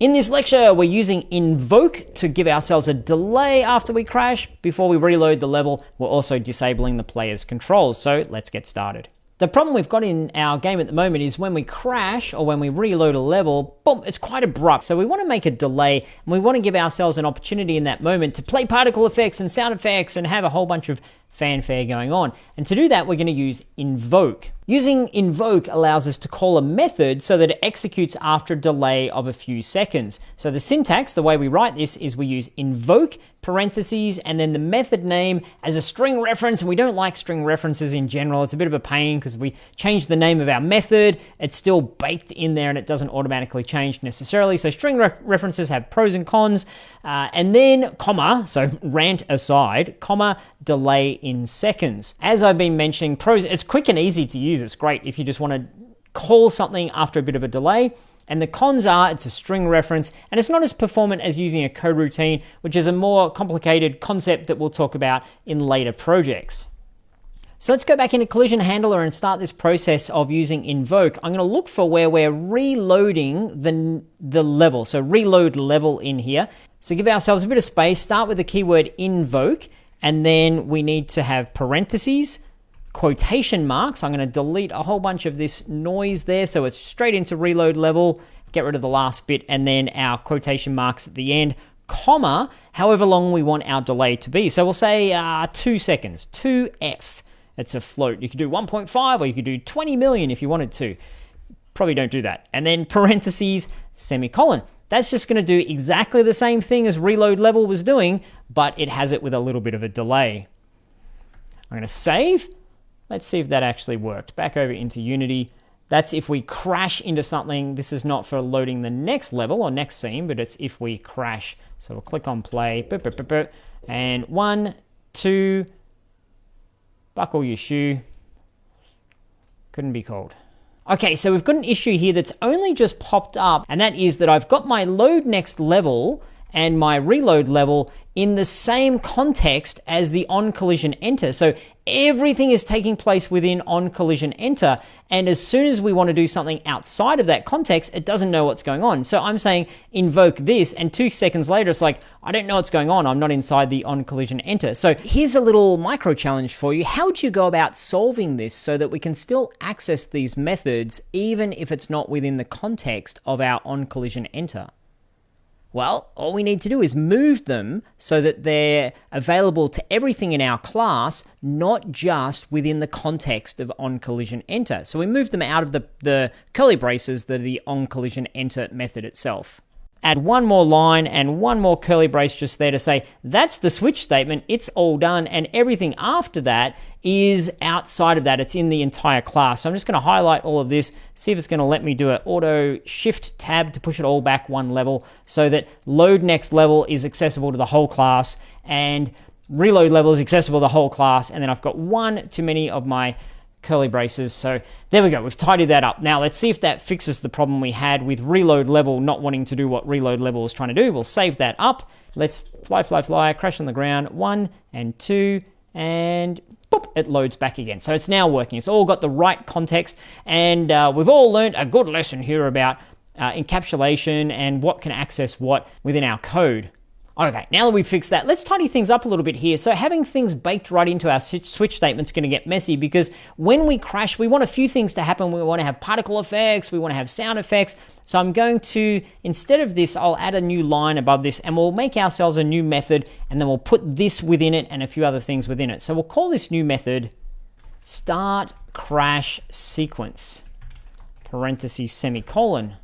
In this lecture, we're using Invoke to give ourselves a delay after we crash. Before we reload the level, we're also disabling the player's controls. So let's get started. The problem we've got in our game at the moment is when we crash or when we reload a level, boom, it's quite abrupt. So we want to make a delay and we want to give ourselves an opportunity in that moment to play particle effects and sound effects and have a whole bunch of fanfare going on. And to do that, we're going to use Invoke. Using Invoke allows us to call a method so that it executes after a delay of a few seconds. So the syntax, the way we write this, is we use Invoke, parentheses, and then the method name as a string reference. And we don't like string references in general. It's a bit of a pain because we change the name of our method, it's still baked in there and it doesn't automatically change necessarily. So string references have pros and cons. And then comma, so rant aside, comma, delay in seconds. As I've been mentioning, pros, it's quick and easy to use. It's great if you just want to call something after a bit of a delay. And the cons are it's a string reference and it's not as performant as using a code routine, which is a more complicated concept that we'll talk about in later projects. So let's go back into Collision Handler and start this process of using Invoke. I'm going to look for where we're reloading the level. So reload level in here. So give ourselves a bit of space, start with the keyword Invoke, and then we need to have parentheses, quotation marks. I'm going to delete a whole bunch of this noise there so it's straight into reload level, get rid of the last bit, and then our quotation marks at the end, comma, however long we want our delay to be. So we'll say 2 seconds, 2F. It's a float. You could do 1.5 or you could do 20 million if you wanted to. Probably don't do that. And then parentheses, semicolon. That's just going to do exactly the same thing as reload level was doing, but it has it with a little bit of a delay. I'm going to save. Let's see if that actually worked. Back over into Unity. That's if we crash into something. This is not for loading the next level or next scene, but it's if we crash. So we'll click on play. And 1, 2, buckle your shoe. Couldn't be called. Okay, so we've got an issue here that's only just popped up, and that is that I've got my load next level and my reload level in the same context as the on collision enter. So everything is taking place within on collision enter. And as soon as we want to do something outside of that context, it doesn't know what's going on. So I'm saying invoke this, and 2 seconds later, it's like, I don't know what's going on. I'm not inside the on collision enter. So here's a little micro challenge for you. How would you go about solving this so that we can still access these methods, even if it's not within the context of our on collision enter? Well, all we need to do is move them so that they're available to everything in our class, not just within the context of on-collision enter. So we move them out of the curly braces that are the on-collision enter method itself. Add one more line and one more curly brace just there to say, that's the switch statement, it's all done, and everything after that is outside of that. It's in the entire class. So I'm just going to highlight all of this, see if it's going to let me do an auto shift tab to push it all back one level so that load next level is accessible to the whole class and reload level is accessible to the whole class. And then I've got one too many of my curly braces. So there we go. We've tidied that up. Now let's see if that fixes the problem we had with reload level not wanting to do what reload level was trying to do. We'll save that up. Let's fly, crash on the ground. 1 and 2 and boop, it loads back again. So it's now working. It's all got the right context, and we've all learned a good lesson here about encapsulation and what can access what within our code. Okay, now that we've fixed that, let's tidy things up a little bit here. So having things baked right into our switch statement is going to get messy because when we crash, we want a few things to happen. We want to have particle effects, we want to have sound effects. So I'm going to, instead of this, I'll add a new line above this and we'll make ourselves a new method and then we'll put this within it and a few other things within it. So we'll call this new method start crash sequence, parentheses, semicolon.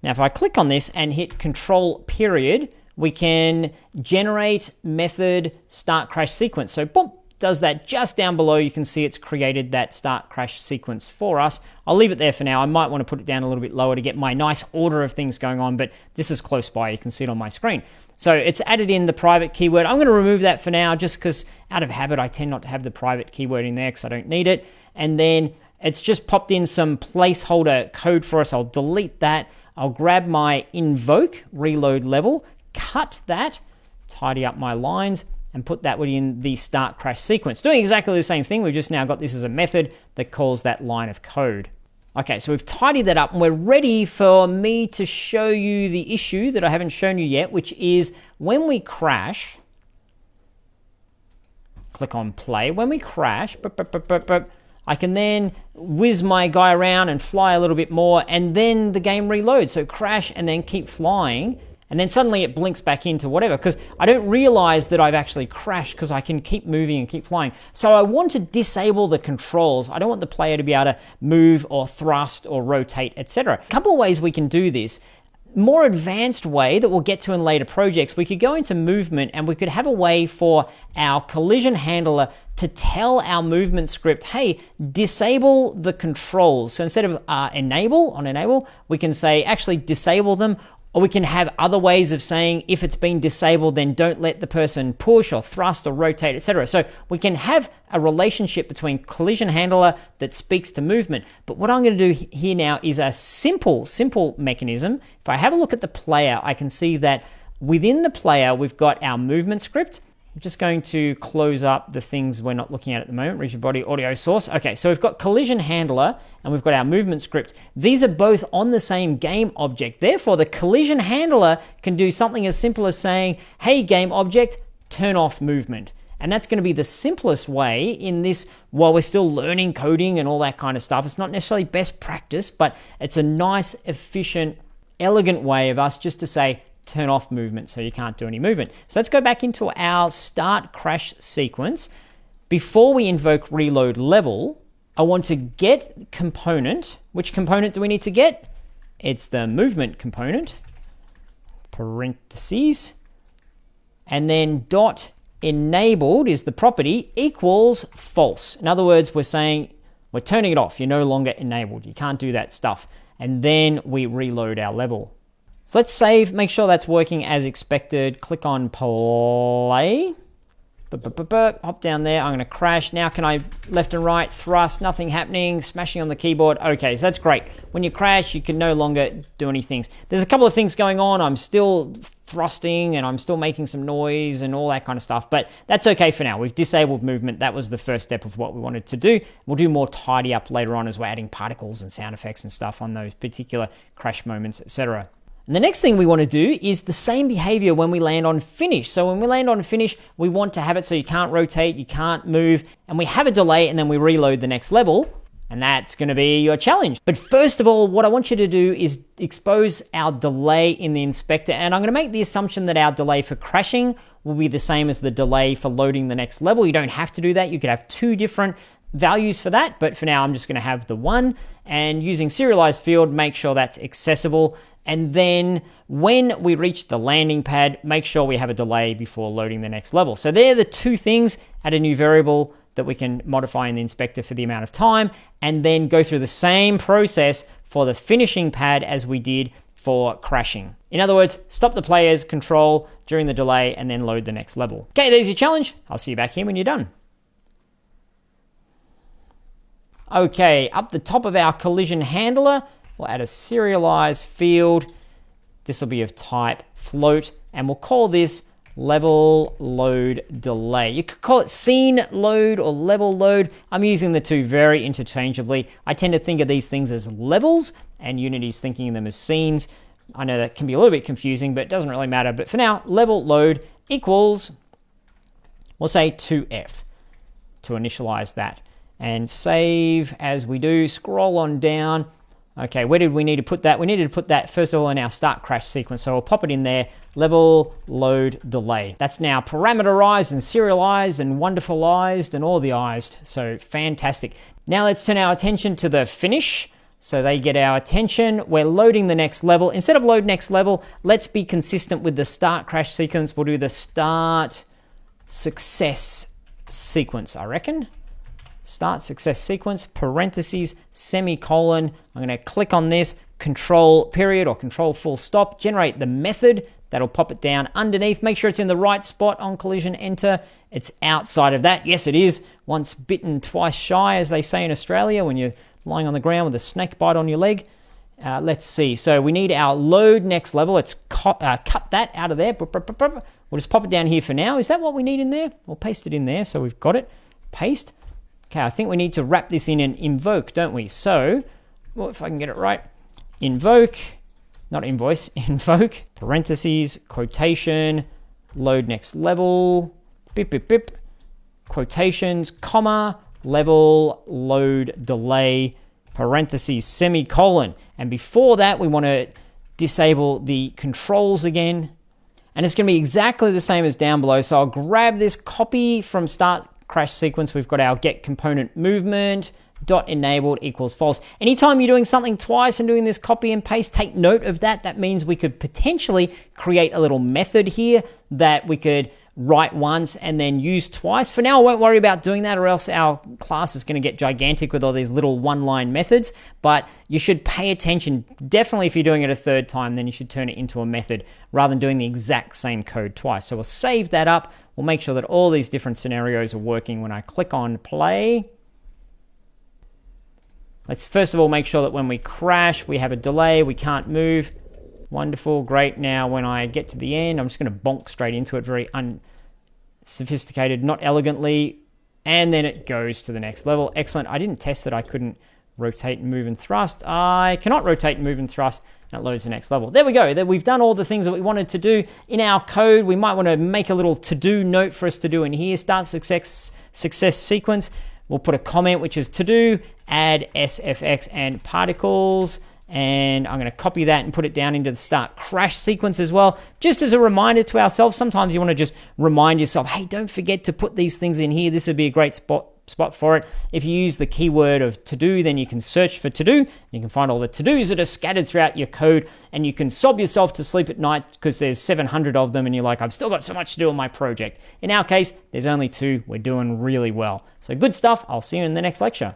Now, if I click on this and hit control period, we can generate method start crash sequence. So boom, does that just down below. You can see it's created that start crash sequence for us. I'll leave it there for now. I might want to put it down a little bit lower to get my nice order of things going on, but this is close by. You can see it on my screen. So it's added in the private keyword. I'm going to remove that for now just because out of habit, I tend not to have the private keyword in there because I don't need it. And then it's just popped in some placeholder code for us. I'll delete that. I'll grab my invoke reload level, cut that, tidy up my lines, and put that within the start crash sequence. Doing exactly the same thing, we've just now got this as a method that calls that line of code. Okay, so we've tidied that up and we're ready for me to show you the issue that I haven't shown you yet, which is when we crash, click on play. When we crash, I can then whiz my guy around and fly a little bit more, and then the game reloads. So crash and then keep flying, and then suddenly it blinks back into whatever, because I don't realize that I've actually crashed because I can keep moving and keep flying. So I want to disable the controls. I don't want the player to be able to move or thrust or rotate, etc. A couple of ways we can do this. More advanced way that we'll get to in later projects, we could go into movement and we could have a way for our collision handler to tell our movement script, hey, disable the controls. So instead of enable, we can say actually disable them. Or we can have other ways of saying if it's been disabled, then don't let the person push or thrust or rotate, etc. So we can have a relationship between collision handler that speaks to movement. But what I'm going to do here now is a simple mechanism. If I have a look at the player, I can see that within the player, we've got our movement script. I'm just going to close up the things we're not looking at the moment. Rigid body audio source. Okay, so we've got collision handler and we've got our movement script. These are both on the same game object. Therefore, the collision handler can do something as simple as saying, hey, game object, turn off movement. And that's going to be the simplest way in this, while we're still learning coding and all that kind of stuff. It's not necessarily best practice, but it's a nice, efficient, elegant way of us just to say, turn off movement so you can't do any movement. So let's go back into our start crash sequence. Before we invoke reload level, I want to get component. Which component do we need to get? It's the movement component, parentheses, and then dot enabled is the property equals false. In other words, we're saying we're turning it off. You're no longer enabled. You can't do that stuff. And then we reload our level. So let's save, make sure that's working as expected. Click on play. Hop down there. I'm going to crash. Now can I left and right thrust? Nothing happening. Smashing on the keyboard. Okay, so that's great. When you crash, you can no longer do any things. There's a couple of things going on. I'm still thrusting and I'm still making some noise and all that kind of stuff, but that's okay for now. We've disabled movement. That was the first step of what we wanted to do. We'll do more tidy up later on as we're adding particles and sound effects and stuff on those particular crash moments, etc. And the next thing we want to do is the same behavior when we land on finish. So when we land on finish, we want to have it so you can't rotate, you can't move, and we have a delay and then we reload the next level. And that's going to be your challenge. But first of all, what I want you to do is expose our delay in the inspector. And I'm going to make the assumption that our delay for crashing will be the same as the delay for loading the next level. You don't have to do that. You could have two different values for that. But for now, I'm just going to have the one. And using serialized field, make sure that's accessible. And then when we reach the landing pad, make sure we have a delay before loading the next level. So they're the two things. Add a new variable that we can modify in the inspector for the amount of time, and then go through the same process for the finishing pad as we did for crashing. In other words, stop the player's control during the delay and then load the next level. Okay, there's your challenge. I'll see you back here when you're done. Okay, up the top of our collision handler, we'll add a serialized field. This will be of type float, and we'll call this level load delay. You could call it scene load or level load. I'm using the two very interchangeably. I tend to think of these things as levels, and Unity's thinking of them as scenes. I know that can be a little bit confusing, but it doesn't really matter. But for now, level load equals, we'll say 2F to initialize that. And save as we do. Scroll on down. Okay, where did we need to put that? We needed to put that, first of all, in our start crash sequence. So we'll pop it in there, level load delay. That's now parameterized and serialized and wonderfulized and all the ized. So fantastic. Now let's turn our attention to the finish. So they get our attention. We're loading the next level. Instead of load next level, let's be consistent with the start crash sequence. We'll do the start success sequence, I reckon. Start success sequence, parentheses, semicolon. I'm going to click on this, control period or control full stop, generate the method. That'll pop it down underneath. Make sure it's in the right spot on collision, enter. It's outside of that. Yes, it is. Once bitten, twice shy, as they say in Australia, when you're lying on the ground with a snake bite on your leg. Let's see. So we need our load next level. Let's cut that out of there. We'll just pop it down here for now. Is that what we need in there? We'll paste it in there so we've got it. Paste. Okay, I think we need to wrap this in an invoke, don't we? So well, if I can get it right, invoke, not invoice, invoke, parentheses, quotation, load next level, bip, bip, bip, quotations, comma, level, load, delay, parentheses, semicolon. And before that, we want to disable the controls again. And it's going to be exactly the same as down below. So I'll grab this copy from start crash sequence. We've got our get component movement, dot enabled equals false. Anytime you're doing something twice and doing this copy and paste, take note of that. That means we could potentially create a little method here that we could write once and then use twice. For now, I won't worry about doing that, or else our class is going to get gigantic with all these little one-line methods, but you should pay attention. Definitely if you're doing it a third time, then you should turn it into a method rather than doing the exact same code twice. So we'll save that up. We'll make sure that all these different scenarios are working when I click on play. Let's first of all make sure that when we crash, we have a delay, we can't move. Wonderful, great. Now when I get to the end, I'm just going to bonk straight into it, very unsophisticated, not elegantly, and then it goes to the next level. Excellent. I didn't test that I couldn't rotate and move and thrust. I cannot rotate and move and thrust, and it loads the next level. There we go. We've done all the things that we wanted to do in our code. We might want to make a little to-do note for us to do in here. Start success sequence. We'll put a comment, which is to do, add SFX and particles. And I'm going to copy that and put it down into the start crash sequence as well. Just as a reminder to ourselves, sometimes you want to just remind yourself, hey, don't forget to put these things in here. This would be a great spot for it. If you use the keyword of to do, then you can search for to do. You can find all the to do's that are scattered throughout your code, and you can sob yourself to sleep at night because there's 700 of them and you're like, I've still got so much to do on my project. In our case, there's only 2. We're doing really well. So good stuff. I'll see you in the next lecture.